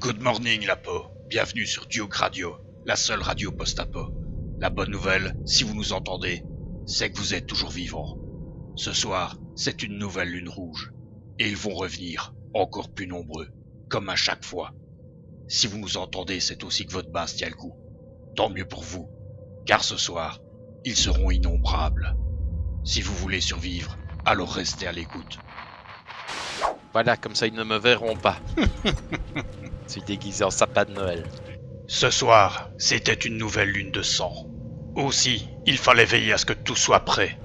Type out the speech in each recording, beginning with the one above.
Good morning, Lapo. Bienvenue sur Duke Radio, la seule radio post-apo. La bonne nouvelle, si vous nous entendez, c'est que vous êtes toujours vivants. Ce soir, c'est une nouvelle lune rouge. Et ils vont revenir, encore plus nombreux, comme à chaque fois. Si vous nous entendez, c'est aussi que votre base tient le coup. Tant mieux pour vous, car ce soir, ils seront innombrables. Si vous voulez survivre, alors restez à l'écoute. Voilà, comme ça ils ne me verront pas. Je suis déguisé en sapin de Noël. Ce soir, c'était une nouvelle lune de sang. Aussi, il fallait veiller à ce que tout soit prêt,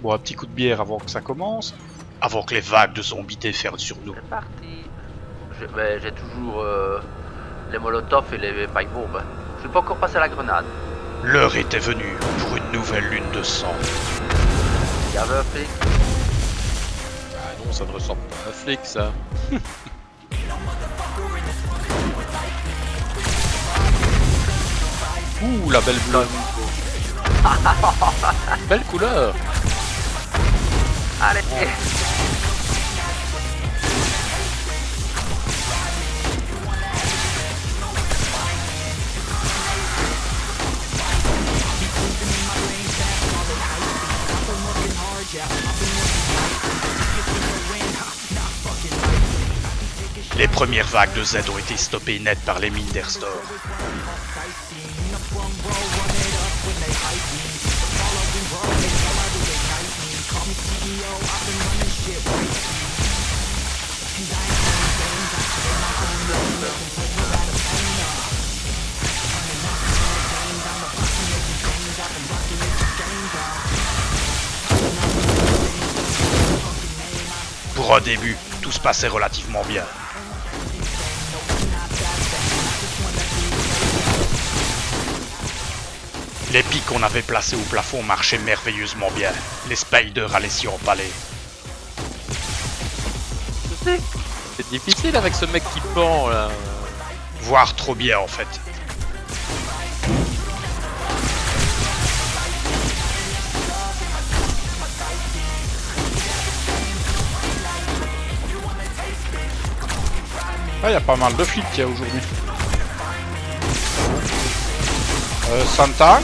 Bon, un petit coup de bière avant que ça commence. avant que les vagues de zombies déferlent sur nous. C'est parti. J'ai toujours les molotovs et les pipe bombes. Je suis pas encore passé à la grenade. L'heure était venue pour une nouvelle lune de sang. Il y avait un flic. Ah non, ça ne ressemble pas à un flic, ça. Ouh, la belle bleue. Belle couleur. Allez. Les premières vagues de Z ont été stoppées net par les mines d'Airstor. Pour un début, tout se passait relativement bien. Les pics qu'on avait placés au plafond marchaient merveilleusement bien. Les spiders allaient s'y empaler. C'est difficile avec ce mec qui pend, là. Voire trop bien en fait. Ah, il y a pas mal de flics qu'il y a aujourd'hui. Santa,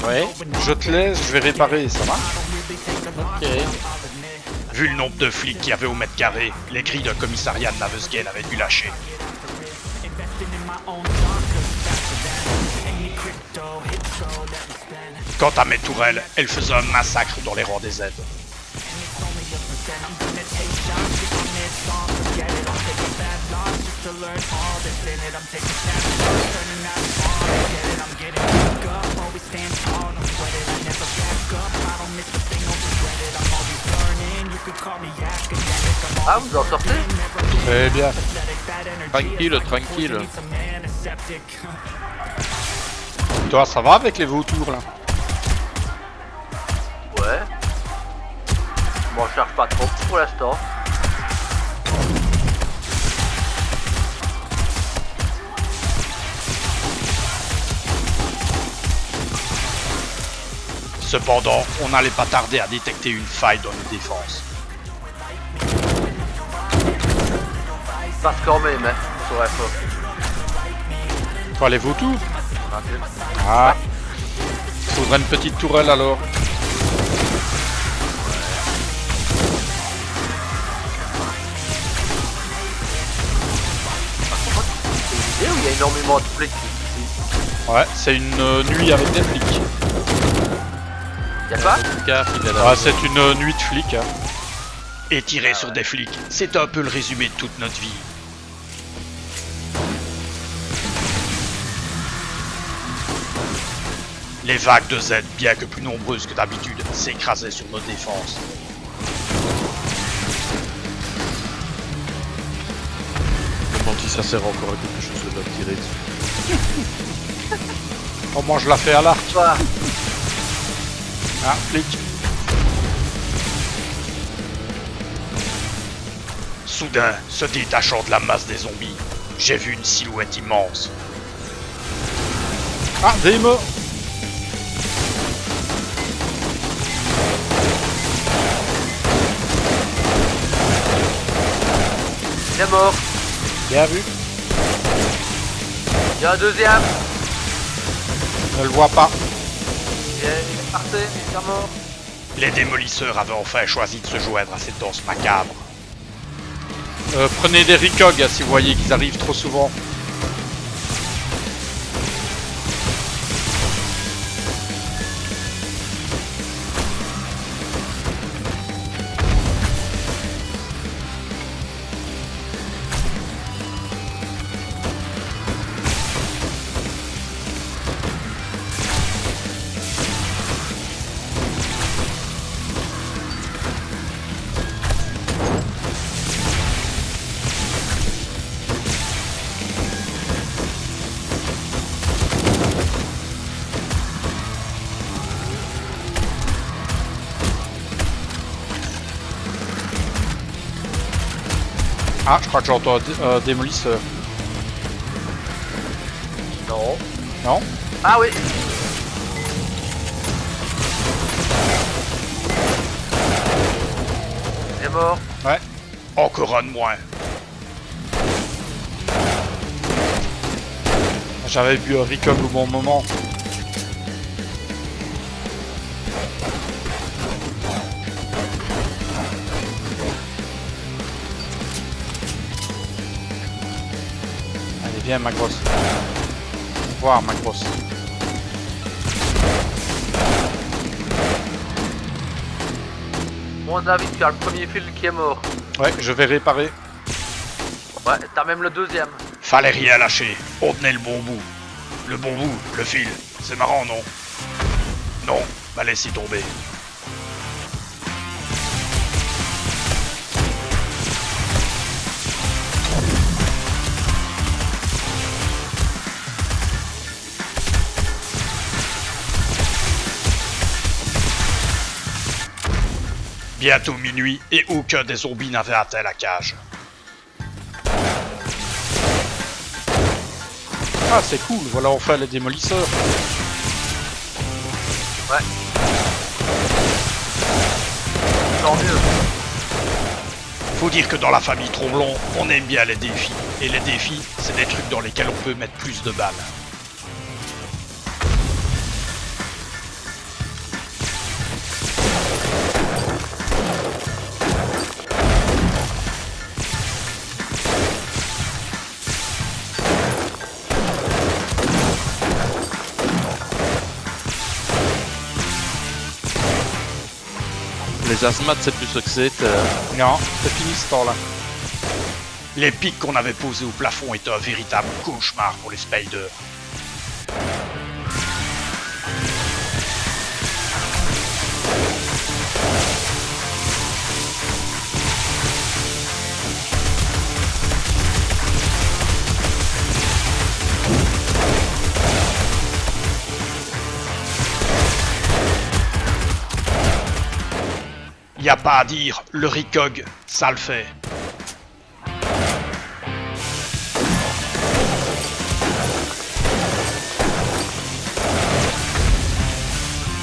Ouais. je te laisse, je vais réparer, ça va? Ok. Vu le nombre de flics qu'il y avait au mètre carré, les cris d'un commissariat de Navesgain avaient dû lâcher. Quant à mes tourelles, elles faisaient un massacre dans les rangs des Z. Ah, vous en sortez? Très bien. Tranquille, tranquille. Toi, ça va avec les vautours, là? Ouais. Bon, je cherche pas trop pour l'instant. Cependant, on n'allait pas tarder à détecter une faille dans nos défenses. Passe quand même, hein. Sur la fois. Toi, les vautours? Tranquille. Ah. Faudrait une petite tourelle, alors. Et où il y a énormément de flics ici. Ouais, c'est une nuit avec des flics. Y'a pas? Car il est là. Ah, c'est une nuit de flics, hein. Et tirer sur des flics, c'est un peu le résumé de toute notre vie. Les vagues de Z, bien que plus nombreuses que d'habitude, s'écrasaient sur nos défenses. Je me demande si ça sert encore à quelque chose de leur tirer dessus. Oh, moi, je la fais à l'arc. Pas. Ah, flic. Soudain, se détachant de la masse des zombies, j'ai vu une silhouette immense. Ah, des morts. Il est mort. Bien vu. Il y a un deuxième. Ne le vois pas. Il est parti, il est déjà mort. Les démolisseurs avaient enfin choisi de se joindre à cette danse macabre. Prenez des Recog si vous voyez qu'ils arrivent trop souvent. Ah, je crois que j'entends un démolisseur. Non. Non? Ah oui. Il est mort. Ouais. Encore un de moins. J'avais vu un Recog au bon moment. Allez, viens ma grosse. Voir ma grosse. Bon David, tu as le premier fil qui est mort. Ouais, je vais réparer. Ouais, t'as même le deuxième. Fallait rien lâcher. On tenait le bon bout. Le bon bout, le fil. C'est marrant, non? Non, bah laissez tomber. Bientôt minuit et aucun des zombies n'avait atteint la cage. Ah, c'est cool, voilà enfin les démolisseurs. Ouais. Tant mieux. Faut dire que dans la famille Tromblon, on aime bien les défis. Et les défis, c'est des trucs dans lesquels on peut mettre plus de balles. Les asthmates, c'est plus ce que c'est. Non, c'est fini ce temps-là. Les pics qu'on avait posés au plafond étaient un véritable cauchemar pour les spiders. Y a pas à dire, le Recog, ça le fait.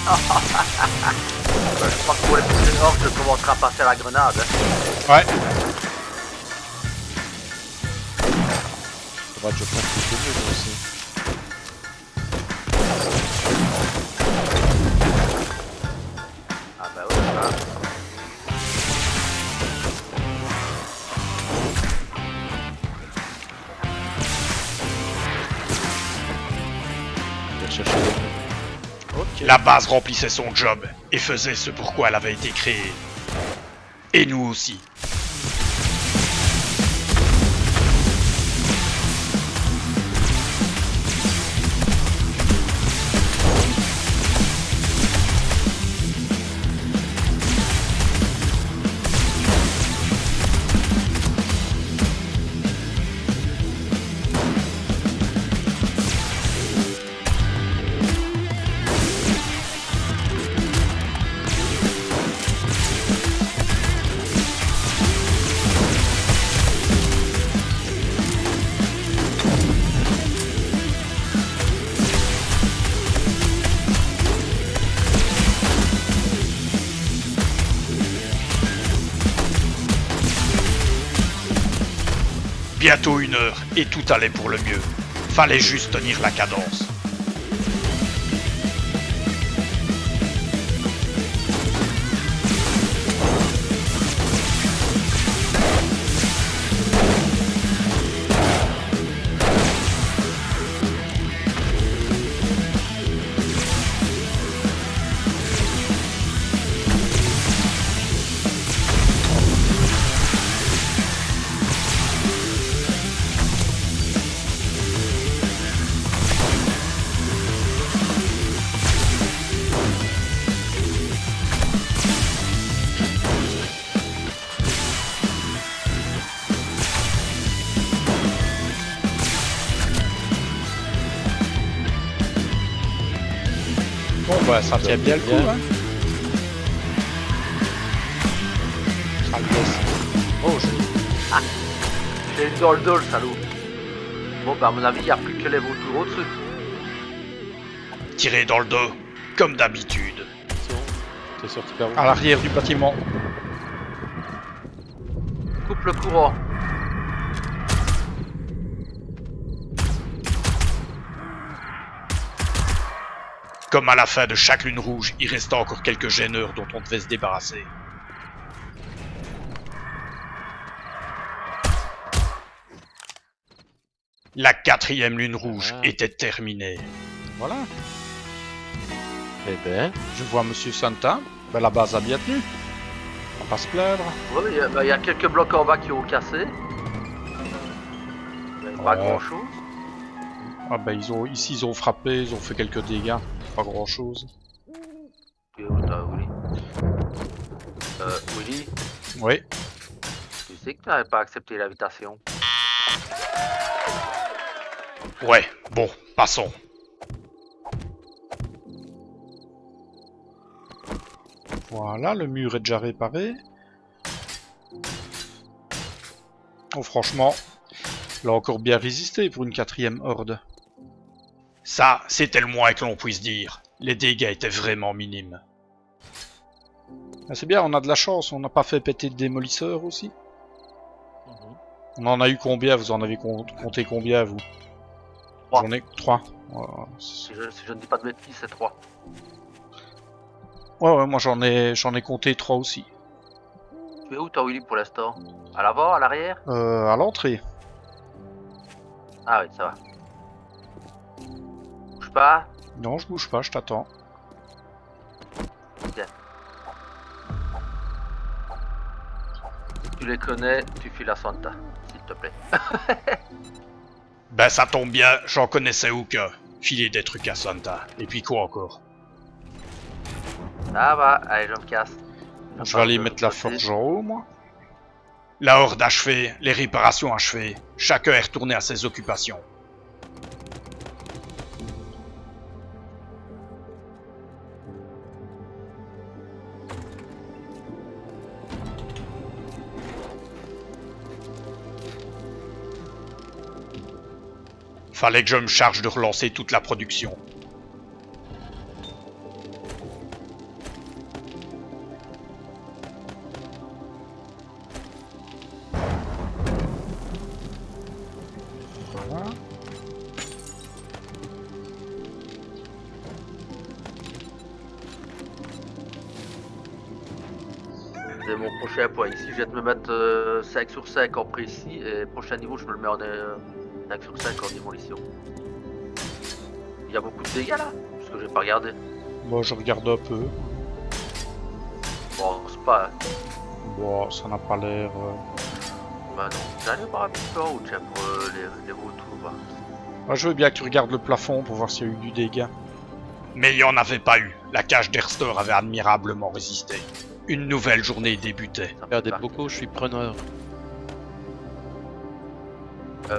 Je crois que pour les prochaines orques, je commencerai à passer à la grenade. Ouais. Ça va, je prends plus de mieux aussi. Ah bah ouais, ça. Je vais chercher des mieux. Ok. La base remplissait son job et faisait ce pourquoi elle avait été créée. Et nous aussi. Bientôt 1 heure et tout allait pour le mieux. Fallait juste tenir la cadence. Bon bah ça tient bien le coup hein. Ça le laisse. Oh je... C'est une dans le dos, le salaud. Bon, bah, à mon avis, il n'y a plus que les vautours au-dessus. Tiré dans le dos, comme d'habitude. T'es sorti par où? À l'arrière du bâtiment. Coupe le courant. Comme à la fin de chaque lune rouge, il restait encore quelques gêneurs dont on devait se débarrasser. La 4e lune rouge était terminée. Voilà. Eh ben, Je vois Monsieur Santa. Ben, la base a bien tenu. On va pas se plaindre. Ouais, il y a quelques blocs en bas qui ont cassé. Mais pas Ouais. grand chose. Ah ben ici ils ont frappé, ils ont fait quelques dégâts. Pas grand chose. Et où t'as Willy? Willy, Oui. tu sais que tu n'avais pas accepté l'invitation. Ouais, bon, passons. Voilà, le mur est déjà réparé. Oh franchement, il a encore bien résisté pour une 4e horde. Ça, c'était le moins que l'on puisse dire. Les dégâts étaient vraiment minimes. Ah, c'est bien, on a de la chance, on n'a pas fait péter de démolisseur aussi. On en a eu combien? Vous en avez compté combien vous? 3. J'en ai 3. Si je ne dis pas de bêtises, c'est 3. Ouais, moi j'en ai compté 3 aussi. Tu es où toi Willy pour l'instant? À l'avant, à l'arrière? À l'entrée. Ah oui, ça va. Bouge pas. Non, je bouge pas, je t'attends. Tu les connais, tu files à Santa, s'il te plaît. Ben ça tombe bien, j'en connaissais aucun. Filer des trucs à Santa. Et puis quoi encore? Ça va, allez, je me casse. Je vais aller mettre la forge en haut, moi. La horde achevée, les réparations achevées, chacun est retourné à ses occupations. Fallait que je me charge de relancer toute la production. Voilà. C'est mon prochain point. Ici, je vais te me mettre 5 sur 5 en précis. Et prochain niveau, je me le mets en 5 sur 5 en démolition. Il y a beaucoup de dégâts là? Parce que j'ai pas regardé. Bon, je regarde un peu. Bon, c'est pas. Bon, ça n'a pas l'air... Bah non. J'allais voir un petit peu en haut, tiens, pour les retours. Bah. Ah, je veux bien que tu regardes le plafond pour voir s'il y a eu du dégât. Mais il n'y en avait pas eu. La cage d'Erster avait admirablement résisté. Une nouvelle journée débutait. Ça me regardez fait beaucoup, je suis preneur.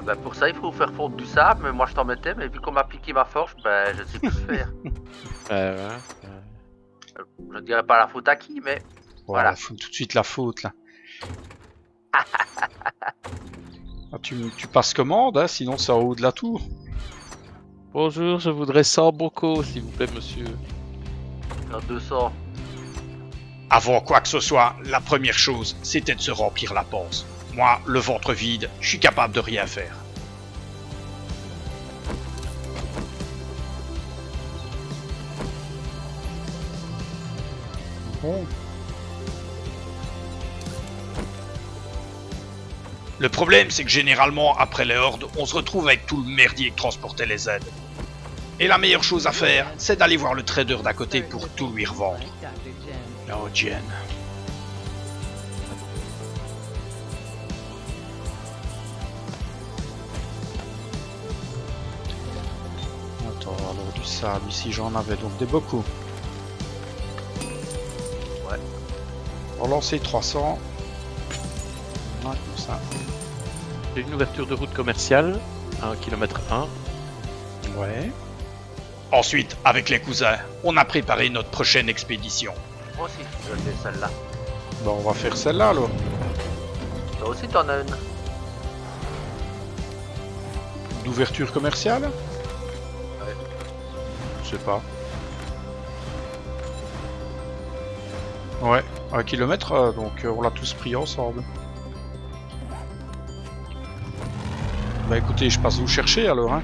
bah pour ça, il faut faire fondre du sable. Mais moi, je t'en mettais. Mais vu qu'on m'a piqué ma forge, ben je sais plus faire. Je ne dirais pas la faute à qui, mais. Voilà, Voilà. faut tout de suite la faute, là. Ah, tu passes commande, hein, sinon c'est en haut de la tour. Bonjour, je voudrais 100 bocaux, s'il vous plaît, monsieur. 200. Avant quoi que ce soit, la première chose, c'était de se remplir la panse. Moi, le ventre vide, je suis capable de rien faire. Bon. Le problème, c'est que généralement, après les hordes, on se retrouve avec tout le merdier que transportaient les aides. Et la meilleure chose à faire, c'est d'aller voir le trader d'à côté pour tout lui revendre. Oh, Jen. Attends, alors du sable, ici j'en avais donc des beaucoup. Ouais. Relancer 300. Ouais, comme ça. J'ai une ouverture de route commerciale, 1 km 1. Ouais. Ensuite, avec les cousins, on a préparé notre prochaine expédition. Moi aussi, je fais celle-là. Bon, on va faire celle-là alors. Toi aussi, t'en as une. D'ouverture commerciale? Ouais. Je sais pas. Ouais, 1 km, donc on l'a tous pris ensemble. Bah écoutez, je passe vous chercher alors, hein.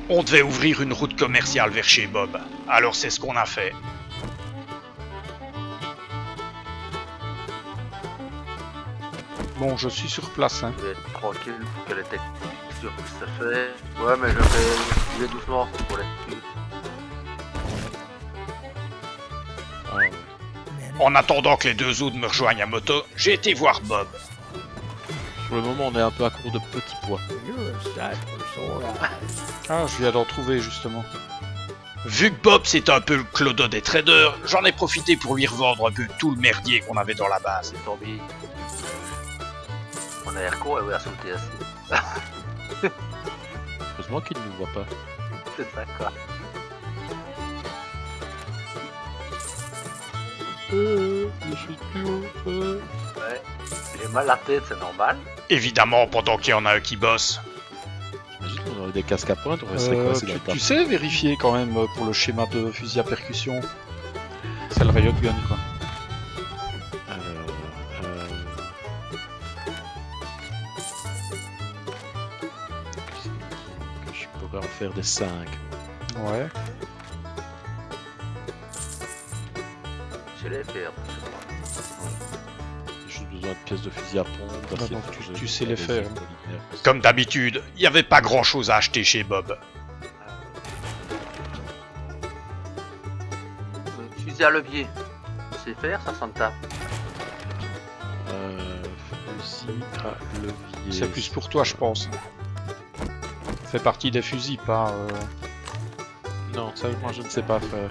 On devait ouvrir une route commerciale vers chez Bob. Alors c'est ce qu'on a fait. Bon, je suis sur place, hein. Je vais être tranquille pour que les textures puissent se faire. Ouais, mais je vais doucement pour les textures. Ah, ouais. En attendant que les deux autres me rejoignent à moto, j'ai été voir Bob. Pour le moment, on est un peu à court de petits pois. Ah, je viens d'en trouver justement. Vu que Bob c'est un peu le clodo des traders, j'en ai profité pour lui revendre un peu tout le merdier qu'on avait dans la base. C'est tombé. On a l'air con, elle va sauter assez. Heureusement qu'il ne nous voit pas. C'est ça, quoi. Je suis plus haut. Ouais. J'ai mal à la tête, c'est normal. Évidemment, pendant qu'il y en a un qui bosse. J'imagine qu'on aurait des casques à pointe, on resterait coincé dans le tas. Tu sais vérifier quand même pour le schéma de fusil à percussion. C'est le riot gun quoi. Je pourrais en faire des 5. Ouais. Je les faire. J'ai juste besoin de pièces de fusil à pompe. d'acier donc forgé, tu sais les d'adhésif faire. polymère. Comme d'habitude, il n'y avait pas grand chose à acheter chez Bob. Fusil à levier. Tu sais faire, ça s'en tape. Fusil à levier. C'est plus pour toi je pense. Fait partie des fusils, pas... Non, ça moi je ne sais pas faire.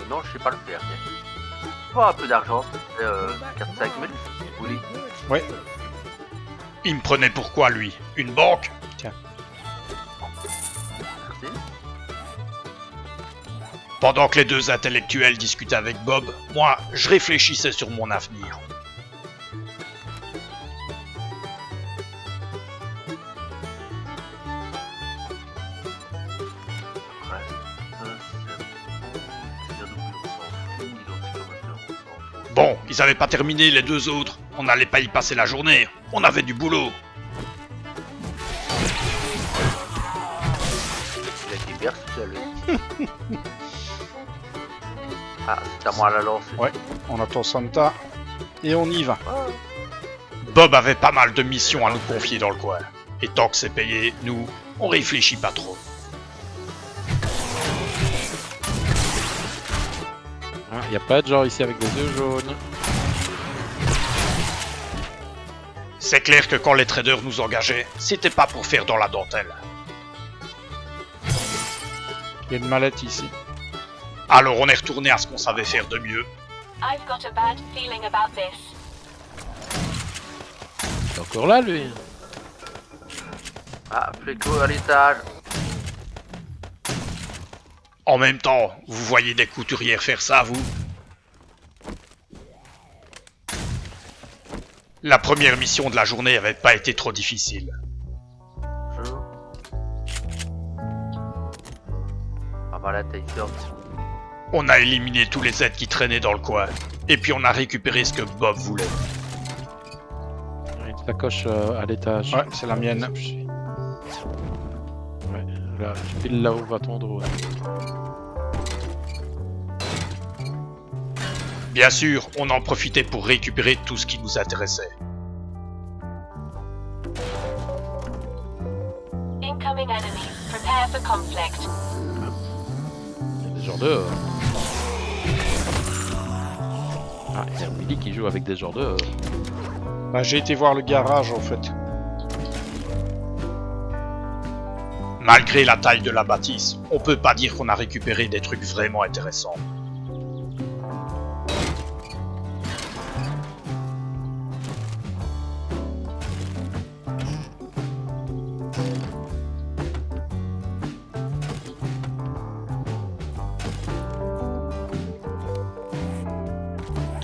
Non, je sais pas le faire. Pas un peu d'argent, 4-5 000. Oui. Ouais. Il me prenait pour quoi, lui? Une banque? Merci. Pendant que les deux intellectuels discutaient avec Bob, moi, je réfléchissais sur mon avenir. Bon, ils avaient pas terminé les deux autres. On n'allait pas y passer la journée. On avait du boulot. Il a été bercé, lui. Ah, c'est à moi à la lancer. Ouais. On attend Santa. Et on y va. Bob avait pas mal de missions à nous confier dans le coin. Et tant que c'est payé, nous, on réfléchit pas trop. Il n'y a pas de genre ici avec des œufs jaunes. C'est clair que quand les traders nous engageaient, c'était pas pour faire dans la dentelle. Il y a une mallette ici. Alors on est retourné à ce qu'on savait faire de mieux. I've got a bad feeling about this. Il est encore là lui. Ah, fléco à l'étage. En même temps, vous voyez des couturières faire ça, vous? La première mission de la journée avait pas été trop difficile. Ah bah là, t'as ici en dessous. On a éliminé tous les aides qui traînaient dans le coin. Et puis on a récupéré ce que Bob voulait. Il y a une sacoche à l'étage. Ouais, c'est la mienne. Ouais, là, pile là où va ton drone. Bien sûr, on en profitait pour récupérer tout ce qui nous intéressait. Incoming enemies. Prepare for conflict. Il y a des gens dehors. Ah, il y a Willy qui joue avec des gens dehors. Bah, j'ai été voir le garage en fait. Malgré la taille de la bâtisse, on peut pas dire qu'on a récupéré des trucs vraiment intéressants.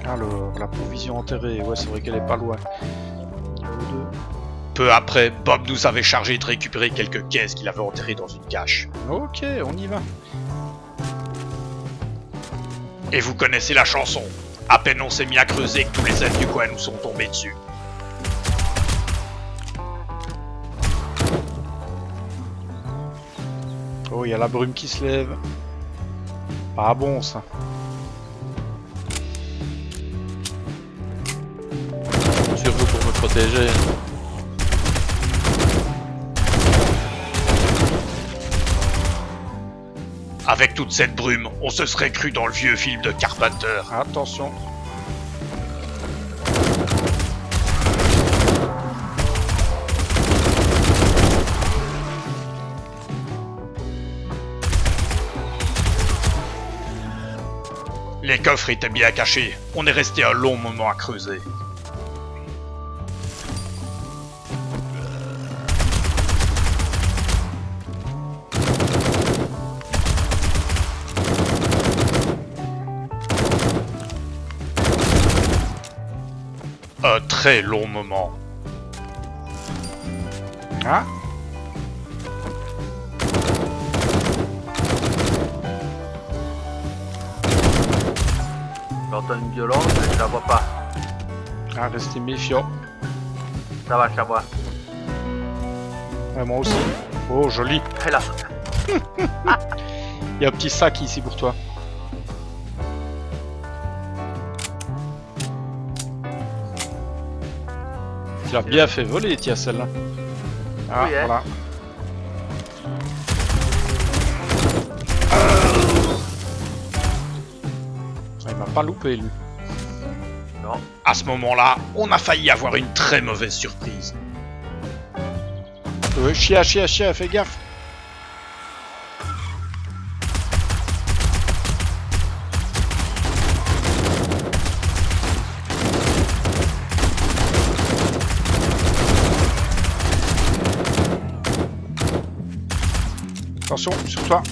Alors, la provision enterrée, ouais, c'est vrai qu'elle est pas loin. Niveau 2. Peu après, Bob nous avait chargé de récupérer quelques caisses qu'il avait enterrées dans une cache. Ok, on y va. Et vous connaissez la chanson. À peine on s'est mis à creuser que tous les aides du coin nous sont tombés dessus. Oh, il y a la brume qui se lève. Pas bon ça. Sur vous pour me protéger. Avec toute cette brume, on se serait cru dans le vieux film de Carpenter. Attention. Les coffres étaient bien cachés. On est resté un long moment à creuser. Un très long moment. Ah, J'entends une violence, mais je la vois pas. ah, restez méfiants. Ça va, je la vois. Ouais, moi aussi. Oh, joli. Et là, Il y a un petit sac ici pour toi. Tu l'as bien fait voler, tiens, celle-là. Ah, Oui, hein. voilà. Ah, il m'a pas loupé, lui. non. À ce moment-là, on a failli avoir une très mauvaise surprise. Chien, fais gaffe. Attention, sur toi.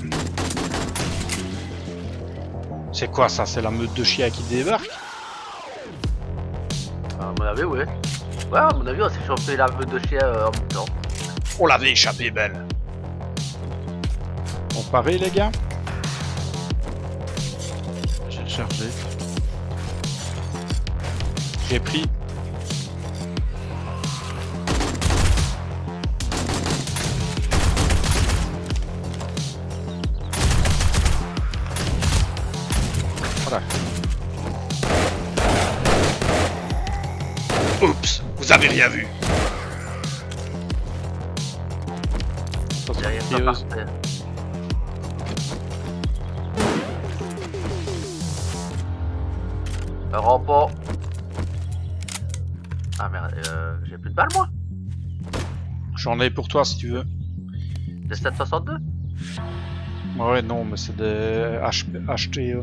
C'est quoi ça? C'est la meute de chiens qui débarque? À mon avis, oui. Ouais, à mon avis, on s'est chopé la meute de chien en même temps. On l'avait échappé belle. On parie, les gars? J'ai chargé. J'ai pris. Voilà. Oups, vous avez rien vu. Derrière ça, Pieuse. par terre. Un rempart. Ah merde, j'ai plus de balles moi. J'en ai pour toi si tu veux. Des 762. Ouais, non, mais c'est des achetés.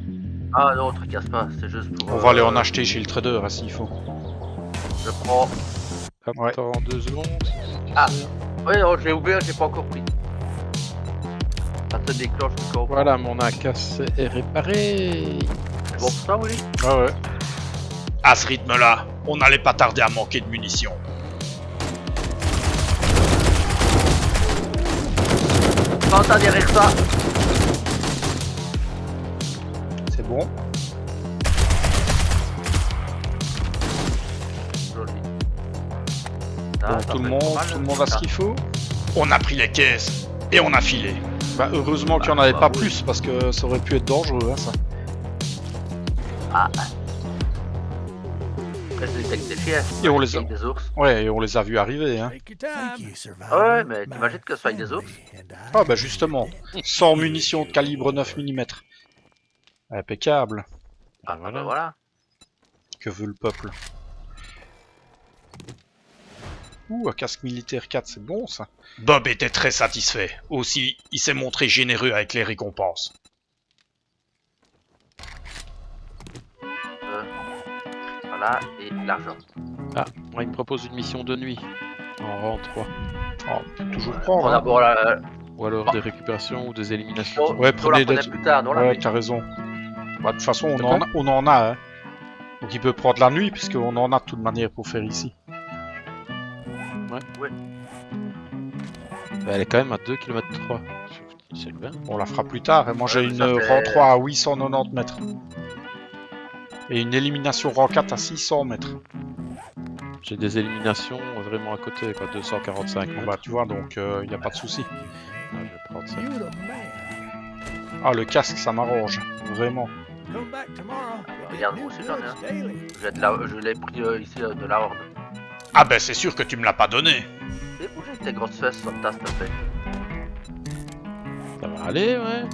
Ah non, te casse pas, c'est juste pour. On va aller en acheter chez le trader, hein, s'il faut. Je prends. Ouais. Attends 2 secondes. Ah. Oui, non, j'ai ouvert, j'ai pas encore pris. Ça te déclenche le corps. Voilà, mon AK est réparé. C'est bon pour ça, oui. Ouais, ouais. À ce rythme-là, on n'allait pas tarder à manquer de munitions. T'entends derrière ça. C'est bon. Joli. Bon, Ah, ça tout le fait monde, pas mal, tout le monde a ce ça. qu'il faut. On a pris les caisses et on a filé. Bah, heureusement qu'il n'y en avait bah pas oui. plus, parce que ça aurait pu être dangereux, hein, ça. Ah, avec des chiens. Et on les a... Avec des ours. Ouais, et on les a vus arriver, hein. Ah ouais, mais t'imagines que ce soit avec des ours? Ah bah justement, sans munitions de calibre 9 mm. Impeccable. Ah bah voilà. Que veut le peuple? Ouh, un casque militaire 4, c'est bon ça. Bob était très satisfait. Aussi, il s'est montré généreux avec les récompenses. Voilà, et l'argent. Ah, moi, il me propose une mission de nuit. En rang 3. Oh, toujours Bon, prendre. Hein. d'abord, Ou alors des récupérations ou des éliminations. Ouais, prenez des... des... plus tard, non, là, Ouais, mais- t'as raison. Bah, de toute façon, T'as on en a, hein. Donc il peut prendre la nuit, puisqu'on en a de toute manière pour faire ici. Elle est quand même à 2 km 3. C'est bien. On la fera plus tard. Et moi j'ai Ouais, une ça fait- rang 3 à 890 mètres. Et une élimination rang 4 à 600 mètres. J'ai des éliminations vraiment à côté, quoi. 245 Bon, mètres. bah tu vois, donc il y a pas de souci. Ah, je vais prendre ça. Ah, le casque, ça m'arrange. Vraiment. Regarde, moi aussi j'en ai un. Je l'ai pris ici de la Horde. Ah ben c'est sûr que tu me l'as pas donné. Fais bouger tes grosses fesses, Santa, s'il te plaît. Ça va aller, ouais.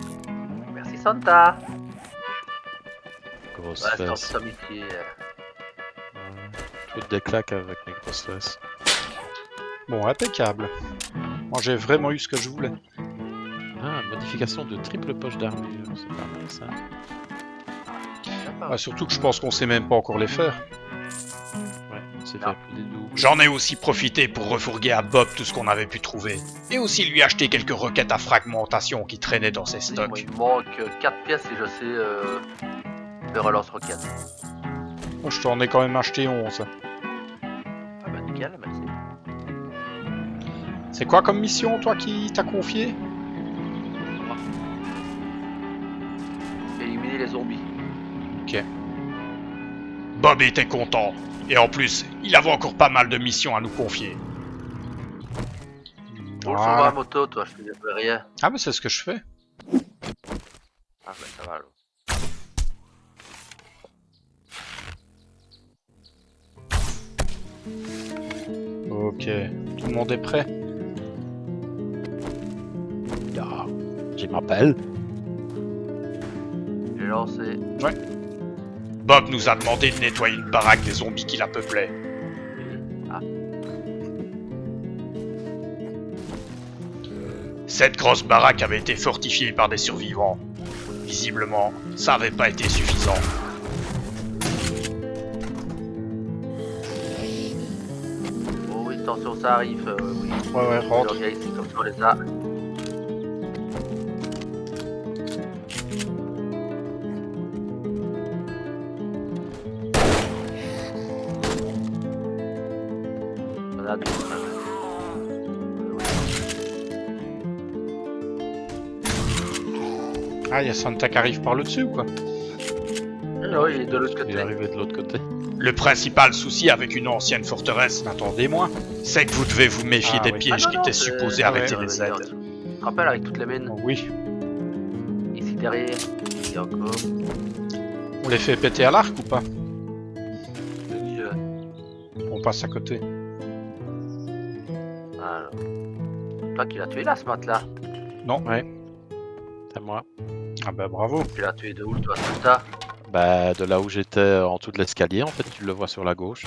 Merci, Santa. Grosse Ouais, c'est en fesse. toute amitié. Je fais des claques avec mes grosses fesses. Bon, impeccable. Moi j'ai vraiment eu ce que je voulais. Ah, modification de triple poche d'armure. C'est pas mal ça. Ah, surtout que je pense qu'on sait même pas encore les faire. Ouais, c'est Non. fait plus des doubles. J'en ai aussi profité pour refourguer à Bob tout ce qu'on avait pu trouver. Et aussi lui acheter quelques roquettes à fragmentation qui traînaient dans ses Moi, stocks. il me manque 4 pièces et je sais le relance roquette. Moi je t'en ai quand même acheté 11. Ah bah nickel, merci. C'est quoi comme mission, toi, qui t'a confié? Éliminer les zombies. Bob était content. Et en plus, il avait encore pas mal de missions à nous confier. Roule sur ma Voilà. moto, toi, je te dis rien. Ah, mais c'est ce que je fais. Ah bah ça va alors. Ok. Tout le monde est prêt? Ah, je m'appelle. J'ai lancé. Bob nous a demandé de nettoyer une baraque des zombies qui la peuplaient. Ah, Cette grosse baraque avait été fortifiée par des survivants. Visiblement, ça avait pas été suffisant. oh oui, attention, ça arrive. Oui. Ouais, rentre. Alors, ici, attention, les a. Voilà, tout ça. Ah, il y a Santa qui arrive par le dessus ou quoi? Oui, il est de l'autre Il est côté. arrivé de l'autre côté. Le principal souci avec une ancienne forteresse, Attendez-moi. c'est que vous devez vous méfier Ah des oui. pièges Ah, non, qui non, étaient c'est- supposés ouais, arrêter ouais, les ouais, aides. Tu te rappelles avec toutes les mines? Oh, oui. Ici derrière. Ici encore. On les fait péter à l'arc ou pas? Ici, On passe à côté. alors. Toi qui l'as tué là, ce mat-là. Non. Ouais. C'est à moi. Ah bah bravo. Tu l'as tué de où, toi, Santa? Bah, de là où j'étais en dessous de l'escalier, en fait, tu le vois sur la gauche.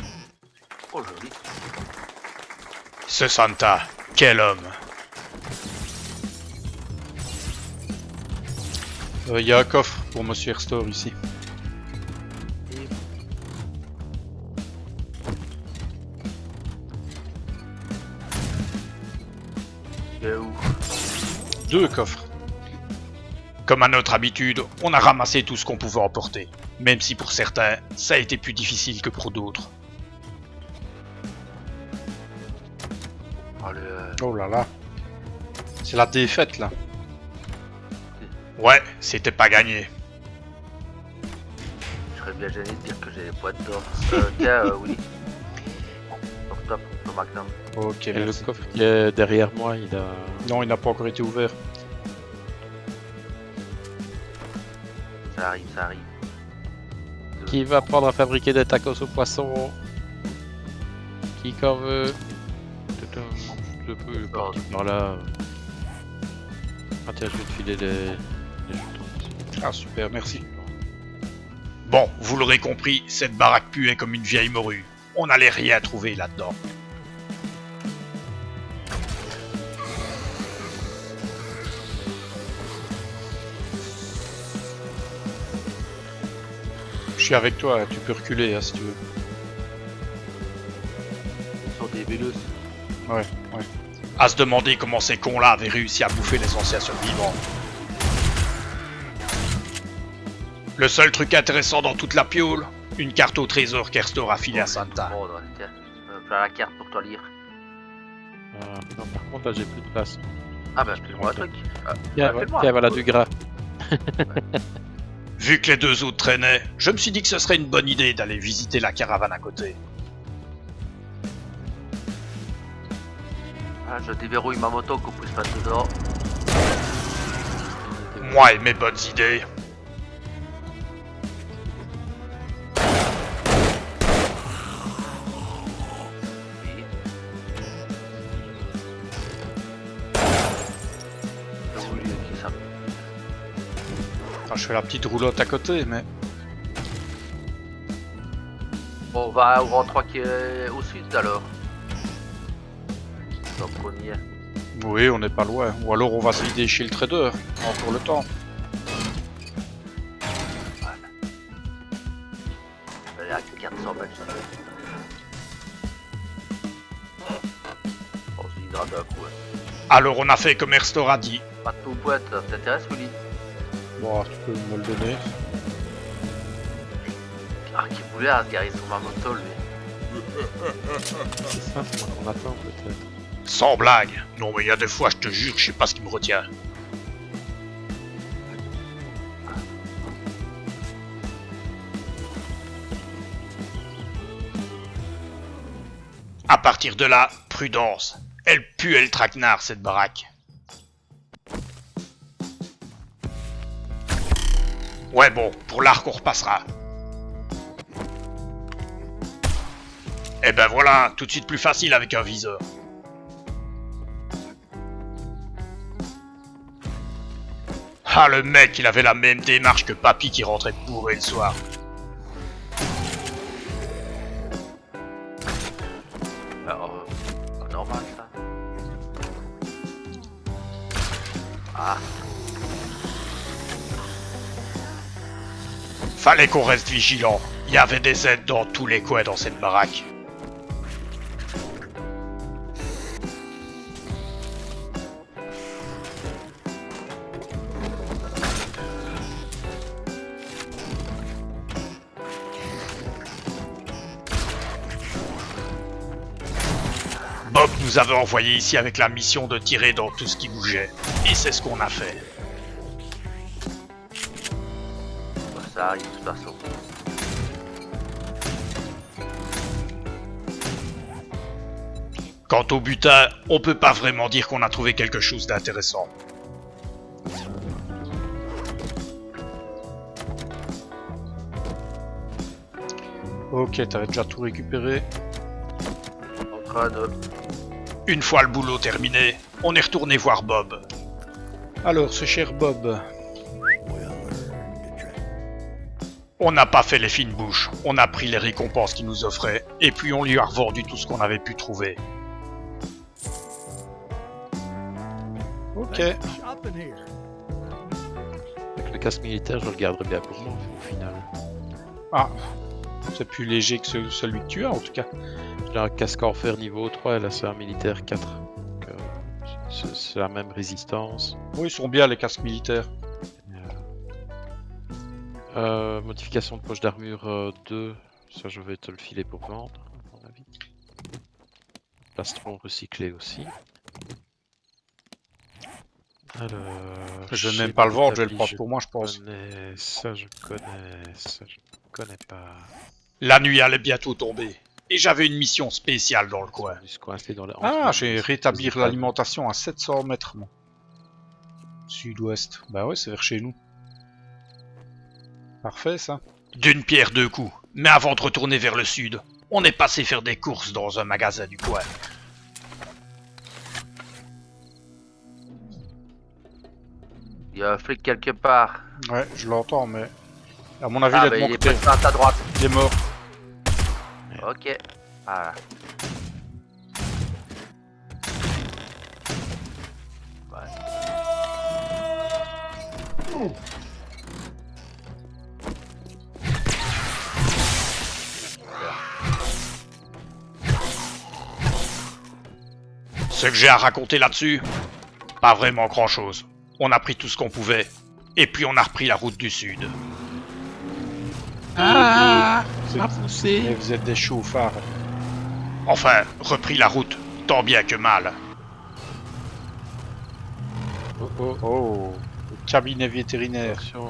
Oh, joli. Ce Santa, quel homme! Il y a un coffre pour Monsieur Restore ici. Il est où? 2 coffres. Comme à notre habitude, on a ramassé tout ce qu'on pouvait emporter, même si pour certains, ça a été plus difficile que pour d'autres. Oh, le... Oh là là. C'est la défaite là. Ouais, c'était pas gagné. Je serais bien gêné de dire que j'ai les poids d'or. Tiens, oui. Top, top, ton magnum. Ok, Et le merci. coffre qui est derrière moi, il a... Non, il n'a pas encore été ouvert. Ça arrive, ça arrive. Qui va apprendre à fabriquer des tacos au poisson? Qui qu'en veut? Je peux partir par là. Ah tiens, je vais te filer les jetons. Ah super, merci. Bon, vous l'aurez compris, cette baraque puait comme une vieille morue. On n'allait rien trouver là-dedans. Je suis avec toi, tu peux reculer hein, si tu veux. Sur des vélus. Ouais. À se demander comment ces cons-là avaient réussi à bouffer les anciens survivants. Le seul truc intéressant dans toute la piole, une carte au trésor qu'Erstor a filée à Santa. Bon, tiens, plein la carte pour toi lire. Non, par contre, là, j'ai plus de place. Ah bah, fais-moi un truc. Tiens, fais-le-moi. tiens, voilà du gras. Vu que les deux autres traînaient, je me suis dit que ce serait une bonne idée d'aller visiter la caravane à côté. Ah, je déverrouille ma moto qu'on puisse passer dedans. Moi et mes bonnes idées. Oui. Oui, qui ça. Enfin, je fais la petite roulotte à côté, mais... Bon, on va au rang 3 qui est au sud alors. Donc on y est. Oui, on n'est pas loin. Ou alors on va se vider chez le trader. On a encore le temps. Elle est à 400 mètres. On se videra d'un coup. Hein. Alors on a fait comme Erstor a dit. Pas de tout boîte, ça t'intéresse, Willy? Bon, tu peux me le donner. Ah, qui voulait se garer sur ma moto, lui. C'est ça, c'est moi qu'on attend peut-être. Sans blague. Non mais il y a des fois, je te jure, je sais pas ce qui me retient. À partir de là, prudence. Elle pue le traquenard, cette baraque. Ouais bon, pour l'arc on repassera. Eh ben voilà, tout de suite plus facile avec un viseur. Ah le mec, il avait la même démarche que papy qui rentrait bourré le soir. Alors, normal ça. Ah, Fallait qu'on reste vigilant. Il y avait des aides dans tous les coins dans cette baraque. Bob nous avait envoyé ici avec la mission de tirer dans tout ce qui bougeait. Et c'est ce qu'on a fait. bah, ça arrive de toute façon. Quant au butin, on peut pas vraiment dire qu'on a trouvé quelque chose d'intéressant. Ok, t'avais déjà tout récupéré. En train de... Une fois le boulot terminé, on est retourné voir Bob. Alors, ce cher Bob. On n'a pas fait les fines bouches, on a pris les récompenses qu'il nous offrait, et puis on lui a revendu tout ce qu'on avait pu trouver. Ok. Avec le casque militaire, je le garderai bien pour moi au final. Ah, c'est plus léger que celui que tu as en tout cas. J'ai un casque en fer niveau 3 et là c'est un militaire 4. Donc, c'est la même résistance. Oui, ils sont bien les casques militaires. Modification de poche d'armure 2, ça je vais te le filer pour vendre, à mon avis. Plastron recyclé aussi. Alors, Je vais chez même pas le vendre, je vais le l'établi, prendre pour moi, je pense. ça je connais pas. La nuit allait bientôt tomber, et j'avais une mission spéciale dans le coin. Je suis coincé dans la... Ah, j'ai rétablir l'alimentation à 700 mètres, moi. Sud-ouest. Bah ouais, c'est vers chez nous. Parfait, ça. D'une pierre deux coups, mais avant de retourner vers le sud, On est passé faire des courses dans un magasin du coin. Il y a un flic quelque part. Ouais, je l'entends, mais... À mon avis, Ah, il est bah, de mon il est côté. pas à ta droite. Il est mort. Ok. Voilà. Ce que j'ai à raconter là-dessus, pas vraiment grand-chose. On a pris tout ce qu'on pouvait, et puis on a repris la route du sud. Ah, C'est- a poussé. Mais vous êtes des chauffards. Enfin, repris la route, tant bien que mal. Oh, oh, Oh, le cabinet vétérinaire. attention.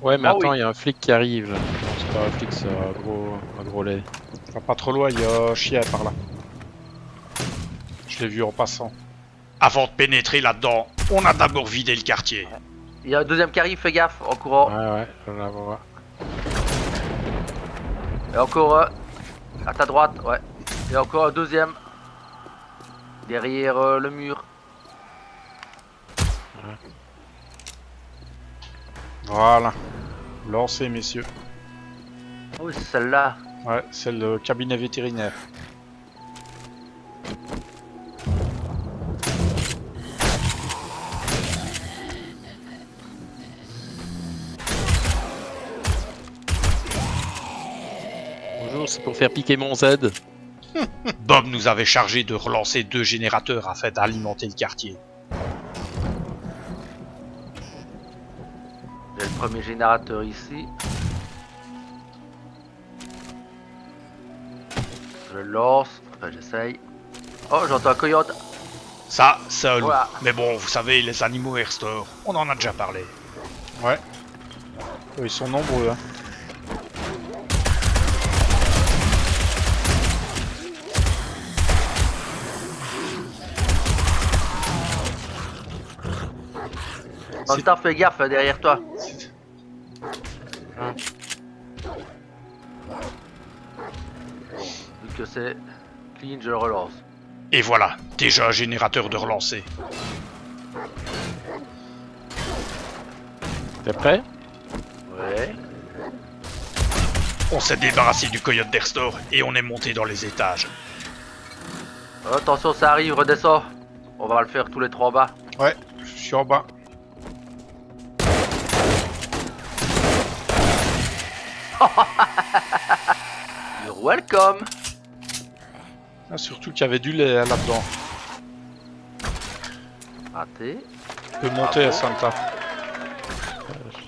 Ouais, mais Ah attends, oui. il y a un flic qui arrive là. Non, c'est pas un flic, c'est un gros lait. Va pas trop loin, il y a un chien par là. Je l'ai vu en passant. Avant de pénétrer là-dedans, on a d'abord vidé le quartier. Il y a un deuxième qui arrive, fais gaffe, en courant. Ouais, je la vois. Et encore un. À ta droite, ouais. Et encore un deuxième. Derrière le mur. Voilà. Lancez, messieurs. Ah oui, c'est celle-là. Ouais, c'est le cabinet vétérinaire. Bonjour, c'est pour faire piquer mon Z. Bob nous avait chargé de relancer 2 générateurs afin d'alimenter le quartier. J'ai le premier générateur ici. Je le lance. Enfin, j'essaye. Oh, j'entends un coyote. Ça, c'est un loup. Voilà. Mais bon, vous savez, les animaux Airstore, on en a déjà parlé. Ouais. Ils sont nombreux, hein. En même temps, fais gaffe derrière toi. Vu que c'est clean, je le relance. Et voilà, déjà un générateur de relancer. T'es prêt? Ouais. On s'est débarrassé du coyote d'Airstore et on est monté dans les étages. Attention, ça arrive, redescends. On va le faire tous les trois en bas. Ouais, je suis en bas. You're welcome. Ah, surtout qu'il y avait du lait hein, là-dedans. Raté. Tu peux monter, Bravo. Santa.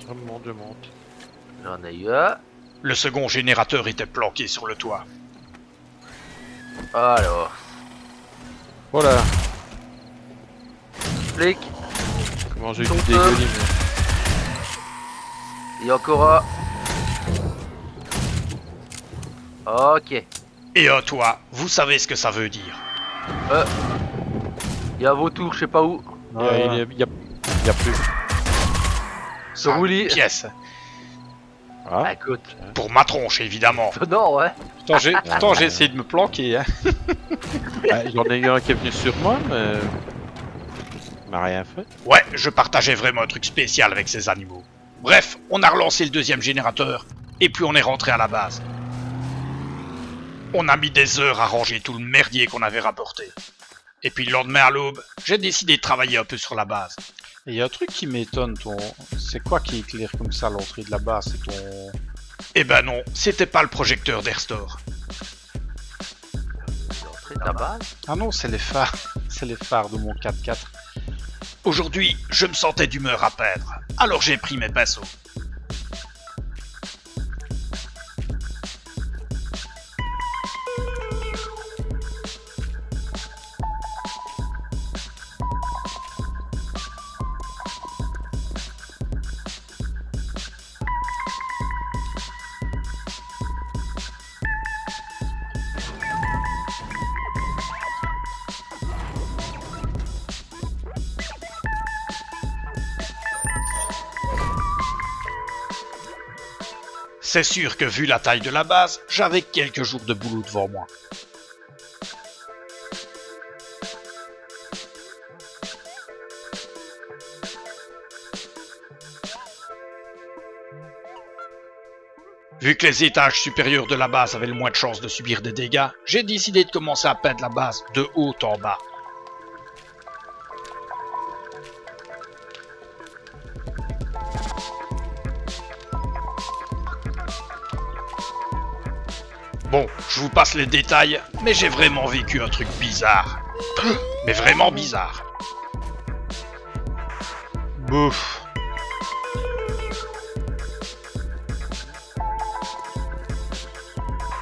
Je monte. J'en ai eu un. Le second générateur était planqué sur le toit. Alors, Voilà. flic. Comment j'ai eu Donc, du dégueulis, moi. Il y a encore un. Ok. Et un toit, vous savez ce que ça veut dire. Il y a un vautour, je sais pas où. Il y a plus. Ce roulis. Pièce. Ah, Ah, écoute. Pour ma tronche, évidemment. Non, ouais. Pourtant, j'ai essayé de me planquer, hein. j'en ai eu un qui est venu sur moi, mais... Il m'a rien fait. Ouais, je partageais vraiment un truc spécial avec ces animaux. Bref, on a relancé le deuxième générateur, et puis on est rentré à la base. On a mis des heures à ranger tout le merdier qu'on avait rapporté. Et puis le lendemain à l'aube, j'ai décidé de travailler un peu sur la base. Et il y a un truc qui m'étonne, ton... C'est quoi qui éclaire comme ça l'entrée de la base? C'est ton... Eh ben non, c'était pas le projecteur d'Airstore. L'entrée de la base. Ah non, c'est les phares. C'est les phares de mon 4x4. Aujourd'hui, je me sentais d'humeur à peindre, alors j'ai pris mes pinceaux. C'est sûr que vu la taille de la base, j'avais quelques jours de boulot devant moi. Vu que les étages supérieurs de la base avaient le moins de chances de subir des dégâts, j'ai décidé de commencer à peindre la base de haut en bas. Bon, je vous passe les détails, mais j'ai vraiment vécu un truc bizarre. Mais vraiment bizarre. Bouf.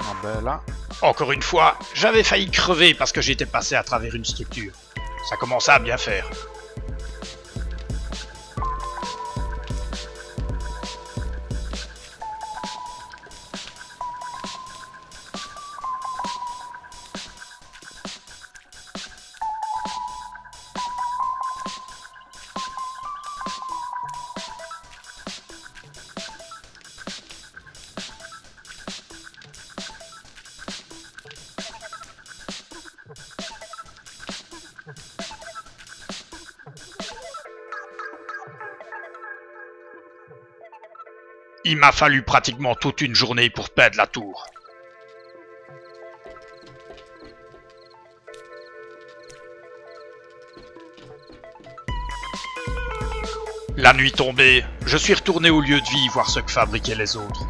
Ah ben là. Encore une fois, j'avais failli crever parce que j'étais passé à travers une structure. Ça commençait à bien faire. Il m'a fallu pratiquement toute une journée pour peindre la tour. La nuit tombée, je suis retourné au lieu de vie voir ce que fabriquaient les autres.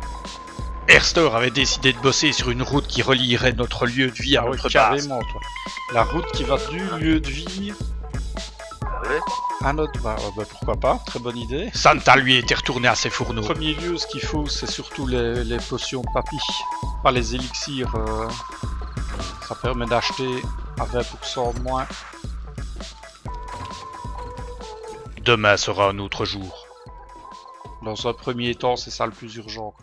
Erster avait décidé de bosser sur une route qui relierait notre lieu de vie à notre base. Carrément, toi. La route qui va du lieu de vie Ouais. à notre base. Bah, pourquoi pas, très bonne idée. Santa lui était retourné à ses fourneaux. En premier lieu, ce qu'il faut, c'est surtout les potions papy. Pas les élixirs. Ça permet d'acheter à 20% de moins. Demain sera un autre jour. Dans un premier temps, c'est ça le plus urgent.